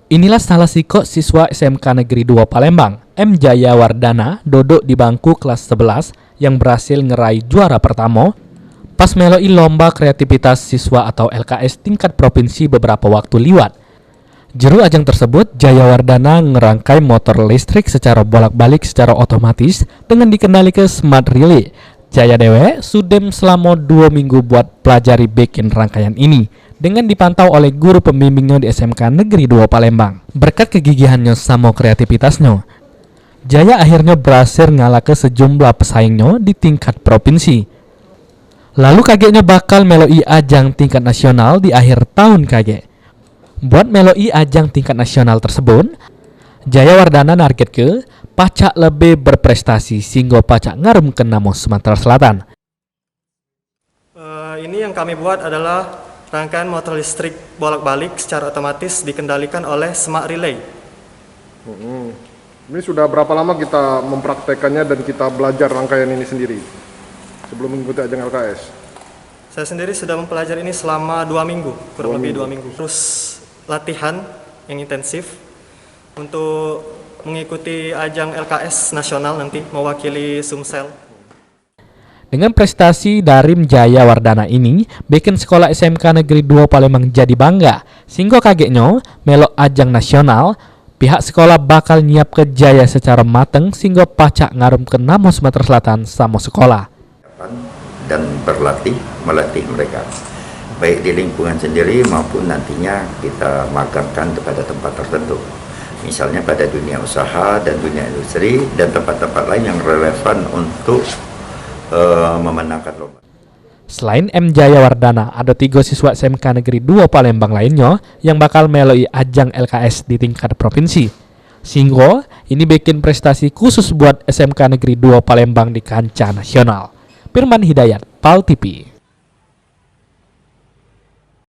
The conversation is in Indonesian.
Inilah salah siko siswa SMK Negeri 2 Palembang, M. Jaya Wardana, duduk di bangku kelas 11 yang berhasil ngeraih juara pertama pas meloi lomba kreativitas siswa atau LKS tingkat provinsi beberapa waktu liwat. Juru ajang tersebut, Jaya Wardana ngerangkai motor listrik secara bolak-balik secara otomatis dengan dikendalikan smart relay. Jaya Dewe sudem selama 2 minggu buat pelajari bikin rangkaian ini dengan dipantau oleh guru pembimbingnya di SMK Negeri 2 Palembang. Berkat kegigihannya sama kreativitasnya, Jaya akhirnya berhasil ngalah ke sejumlah pesaingnya di tingkat provinsi. Lalu kagetnya bakal meloi ajang tingkat nasional di akhir tahun kaget. Buat meloi ajang tingkat nasional tersebut, Jaya Wardana narget ke pacak lebih berprestasi sehingga pacak ngarum ke nama Sumatera Selatan. Ini yang kami buat adalah rangkaian motor listrik bolak-balik secara otomatis dikendalikan oleh smart relay. Ini sudah berapa lama kita mempraktekannya dan kita belajar rangkaian ini sendiri sebelum mengikuti ajang LKS? Saya sendiri sudah mempelajari ini selama 2 minggu, kurang lebih 2 minggu. Terus latihan yang intensif untuk mengikuti ajang LKS nasional nanti mewakili Sumsel. Dengan prestasi dari Jaya Wardana ini, bikin sekolah SMK Negeri 2 Palembang jadi bangga. Sehingga kagetnya, melok ajang nasional, pihak sekolah bakal nyiap ke Jaya secara mateng sehingga pacak ngarum ke nama Sumatera Selatan sama sekolah. Dan melatih mereka, baik di lingkungan sendiri maupun nantinya kita magarkan kepada tempat tertentu. Misalnya pada dunia usaha dan dunia industri dan tempat-tempat lain yang relevan untuk memenangkan lomba. Selain M. Jaya Wardana, ada 3 siswa SMK Negeri 2 Palembang lainnya yang bakal meloi ajang LKS di tingkat provinsi. Sehingga ini bikin prestasi khusus buat SMK Negeri 2 Palembang di kancah nasional. Firman Hidayat, PAL TV.